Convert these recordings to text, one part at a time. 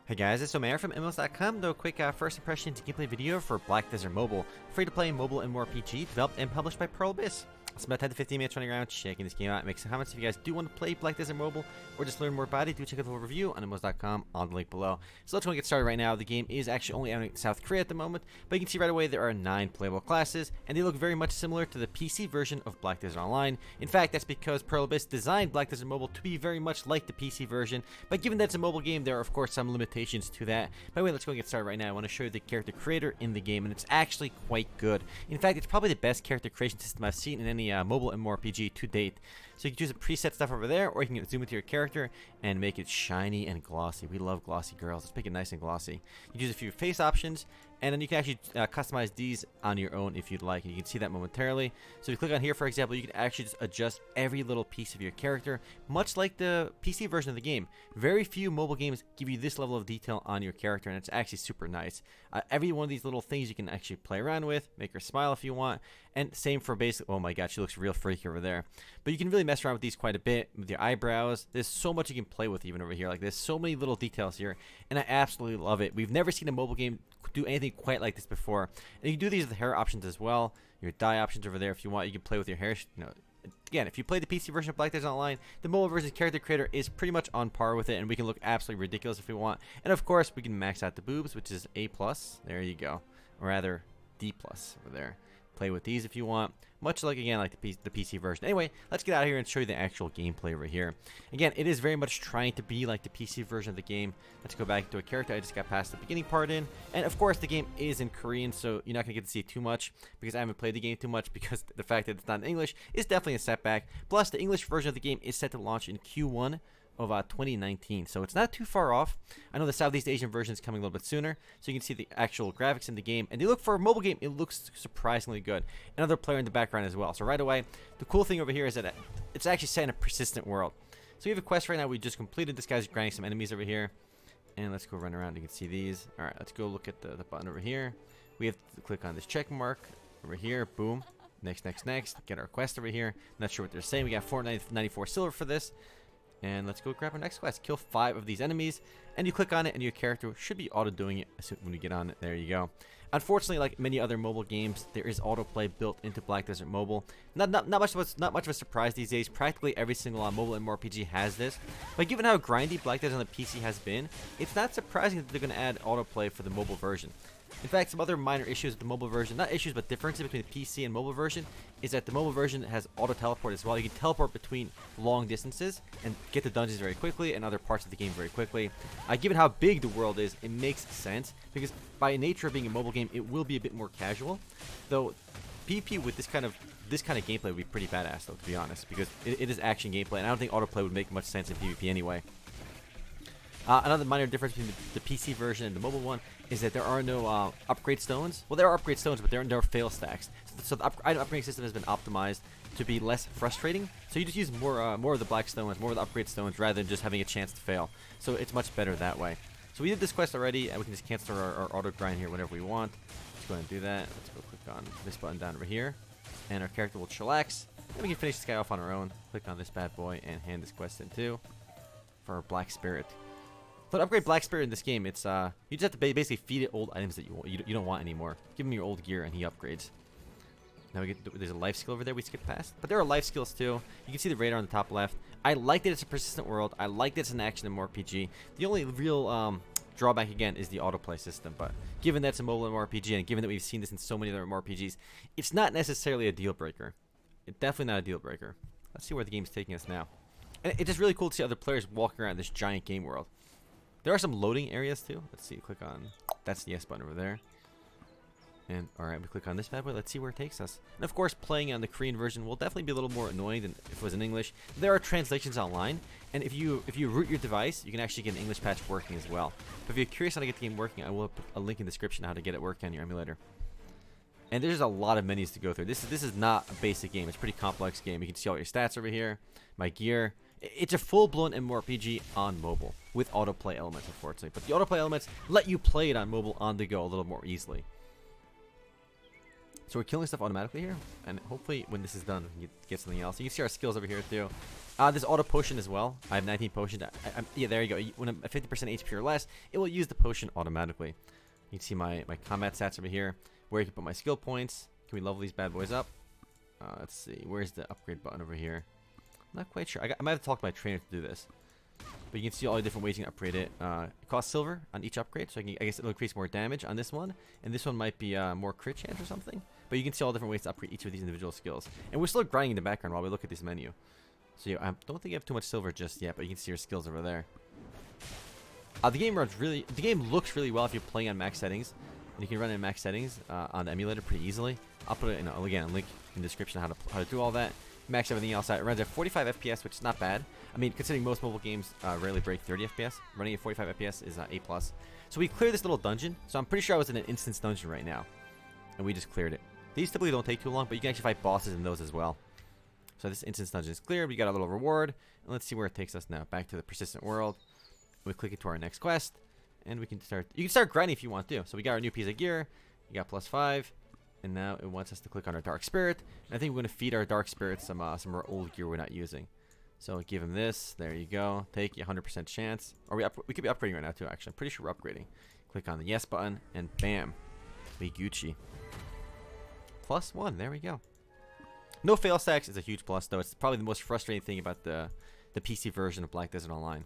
Hey guys, it's Omer from MMOs.com. Though quick first impressions gameplay video for Black Desert Mobile, free-to-play mobile MMORPG developed and published by Pearl Abyss. It's about 10 to 15 minutes running around checking this game out. Make some comments if you guys do want to play Black Desert Mobile or just learn more about it. Do check out the full review on MMOs.com on the link below. So let's go and get started right now. The game is actually only out in South Korea at the moment, but you can see right away there are 9 playable classes, and they look very much similar to the PC version of Black Desert Online. In fact, that's because Pearl Abyss designed Black Desert Mobile to be very much like the PC version, but given that it's a mobile game, there are of course some limitations to that. By the way, let's go and get started right now. I want to show you the character creator in the game, and it's actually quite good. In fact, it's probably the best character creation system I've seen in any mobile MMORPG to date. So you can choose the preset stuff over there, or you can zoom into your character and make it shiny and glossy. We love glossy girls. Let's make it nice and glossy. You choose a few face options, and then you can actually customize these on your own if you'd like, and you can see that momentarily. So if you click on here, for example, you can actually just adjust every little piece of your character, much like the PC version of the game. Very few mobile games give you this level of detail on your character, and it's actually super nice. Every one of these little things you can actually play around with, make her smile if you want, and same for basic. Oh my god, she looks real freaky over there. But you can really mess around with these quite a bit with your eyebrows. There's so much you can play with even over here. Like, there's so many little details here, and I absolutely love it. We've never seen a mobile game do anything quite like this before. And you can do these with the hair options as well. Your dye options over there if you want. You can play with your hair. Again, if you play the PC version of Black Desert Online, the mobile version character creator is pretty much on par with it, and we can look absolutely ridiculous if we want. And of course, we can max out the boobs, which is A+. There you go. Or rather, D+ over there. Play with these if you want, much like, again, like the PC version. Anyway, let's get out of here and show you the actual gameplay over here. Again, it is very much trying to be like the PC version of the game. Let's go back to a character I just got past the beginning part in, and of course the game is in Korean, so you're not going to get to see too much because I haven't played the game too much, because the fact that it's not in English is definitely a setback. Plus, the English version of the game is set to launch in Q1 of 2019, so it's not too far off. I know the Southeast Asian version is coming a little bit sooner, so you can see the actual graphics in the game, and they look, for a mobile game, it looks surprisingly good. Another player in the background as well. So right away, the cool thing over here is that it's actually set in a persistent world. So we have a quest right now we just completed. This guy's grinding some enemies over here, and let's go run around. You can see these. All right, let's go look at the button over here. We have to click on this check mark over here. Boom. Next. Get our quest over here. Not sure what they're saying. We got 494 silver for this. And let's go grab our next quest. Kill 5 of these enemies, and you click on it, and your character should be auto doing it as soon when you get on it. There you go. Unfortunately, like many other mobile games, there is autoplay built into Black Desert Mobile. Not much of a surprise these days. Practically every single mobile MMORPG has this. But given how grindy Black Desert on the PC has been, it's not surprising that they're going to add autoplay for the mobile version. In fact, some other minor issues with the mobile version, not issues but differences between the PC and mobile version, is that the mobile version has auto teleport as well. You can teleport between long distances and get to dungeons very quickly and other parts of the game very quickly. Given how big the world is, it makes sense, because by nature of being a mobile game, it will be a bit more casual. Though PvP with this kind of gameplay would be pretty badass, though, to be honest, because it is action gameplay, and I don't think autoplay would make much sense in PvP anyway. Another minor difference between the PC version and the mobile one is that there are no upgrade stones. Well, there are upgrade stones, but there are no fail stacks. So the upgrading system has been optimized to be less frustrating. So you just use more of the black stones, more of the upgrade stones, rather than just having a chance to fail. So it's much better that way. So we did this quest already, and we can just cancel our auto grind here whenever we want. Let's go ahead and do that. Let's go click on this button down over here, and our character will chillax. And we can finish this guy off on our own. Click on this bad boy and hand this quest in too for our Black Spirit. But upgrade Black Spirit in this game, it's you just have to basically feed it old items that you don't want anymore. Give him your old gear and he upgrades. Now there's a life skill over there we skipped past, but there are life skills too. You can see the radar on the top left. I like that it's a persistent world. I like that it's an action MMORPG. The only real drawback again is the autoplay system. But given that it's a mobile MMORPG, and given that we've seen this in so many other MMORPGs, it's not necessarily a deal breaker. It's definitely not a deal breaker. Let's see where the game's taking us now. And it's just really cool to see other players walking around this giant game world. There are some loading areas too. Let's see. Click on. That's the yes button over there. And alright, we click on this bad boy. Let's see where it takes us. And of course, playing on the Korean version will definitely be a little more annoying than if it was in English. There are translations online, and if you root your device, you can actually get an English patch working as well. But if you're curious how to get the game working, I will put a link in the description on how to get it working on your emulator. And there's a lot of menus to go through. This is not a basic game. It's a pretty complex game. You can see all your stats over here, my gear. It's a full-blown MMORPG on mobile with autoplay elements, unfortunately. But the autoplay elements let you play it on mobile on the go a little more easily. So we're killing stuff automatically here, and hopefully when this is done, we can get something else. You can see our skills over here too. There's auto potion as well. I have 19 potions. Yeah, there you go. When I'm at 50% HP or less, it will use the potion automatically. You can see my combat stats over here, where you can put my skill points. Can we level these bad boys up? Let's see. Where's the upgrade button over here? I'm not quite sure. I might have to talk to my trainer to do this. But you can see all the different ways you can upgrade it. It costs silver on each upgrade, so I guess it'll increase more damage on this one. And this one might be more crit chance or something. But you can see all different ways to upgrade each of these individual skills. And we're still grinding in the background while we look at this menu. So yeah, I don't think you have too much silver just yet, but you can see your skills over there. The game looks really well if you're playing on max settings. And you can run in max settings on the emulator pretty easily. I'll put it in, again, a link in the description on how to do all that. Max everything else out. It runs at 45 FPS, which is not bad. I mean, considering most mobile games rarely break 30 FPS, running at 45 FPS is A+. So we cleared this little dungeon. So I'm pretty sure I was in an instance dungeon right now. And we just cleared it. These typically don't take too long, but you can actually fight bosses in those as well. So this instance dungeon is cleared. We got a little reward. And let's see where it takes us now. Back to the persistent world. We click it to our next quest. And we can start. You can start grinding if you want to. So we got our new piece of gear. You got +5. And now it wants us to click on our dark spirit. And I think we're going to feed our dark spirit some of our old gear we're not using. So give him this. There you go. Take 100% chance. Or we could be upgrading right now too, actually. I'm pretty sure we're upgrading. Click on the yes button. And bam. We Gucci. +1. There we go. No fail stacks is a huge plus, though. It's probably the most frustrating thing about the PC version of Black Desert Online.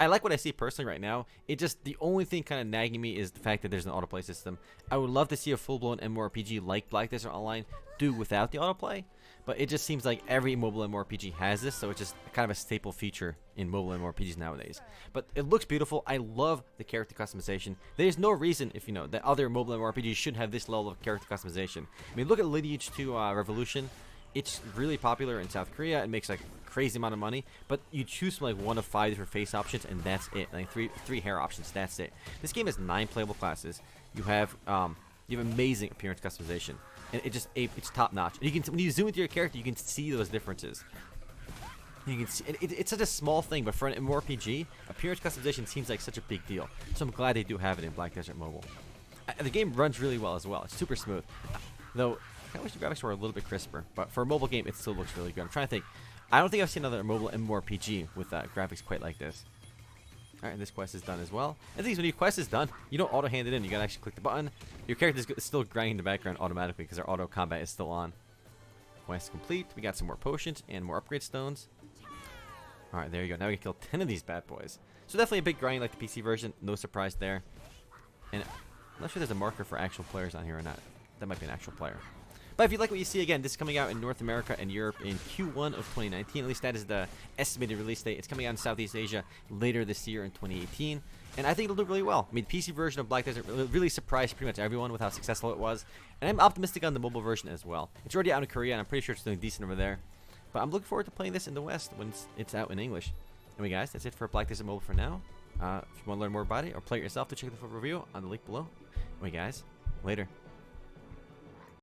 I like what I see personally right now. The only thing kind of nagging me is the fact that there's an autoplay system. I would love to see a full-blown MMORPG like Black Desert Online do without the autoplay, but it just seems like every mobile MMORPG has this, so it's just kind of a staple feature in mobile MMORPGs nowadays. But it looks beautiful. I love the character customization. There's no reason, if you know, that other mobile MMORPGs shouldn't have this level of character customization. I mean, look at Lineage 2 Revolution. It's really popular in South Korea. It makes like a crazy amount of money, but you choose from like 1 of 5 different face options, and that's it. Like three hair options. That's it. This game has 9 playable classes. You have amazing appearance customization, and it's top notch. And you can, when you zoom into your character, you can see those differences. You can see it's such a small thing, but for an MMORPG, appearance customization seems like such a big deal. So I'm glad they do have it in Black Desert Mobile. The game runs really well as well. It's super smooth, though. I wish the graphics were a little bit crisper, but for a mobile game, it still looks really good. I'm trying to think. I don't think I've seen another mobile MMORPG with graphics quite like this. All right, this quest is done as well. And things when your quest is done, you don't auto-hand it in. You gotta actually click the button. Your character is still grinding in the background automatically because our auto combat is still on. Quest complete. We got some more potions and more upgrade stones. All right, there you go. Now we can kill 10 of these bad boys. So definitely a big grind like the PC version. No surprise there. And I'm not sure there's a marker for actual players on here or not. That might be an actual player. But if you like what you see, again, this is coming out in North America and Europe in Q1 of 2019. At least that is the estimated release date. It's coming out in Southeast Asia later this year in 2018. And I think it'll do really well. I mean, the PC version of Black Desert really surprised pretty much everyone with how successful it was. And I'm optimistic on the mobile version as well. It's already out in Korea, and I'm pretty sure it's doing decent over there. But I'm looking forward to playing this in the West when it's out in English. Anyway, guys, that's it for Black Desert Mobile for now. If you want to learn more about it or play it yourself, to check the full review on the link below. Anyway, guys, later.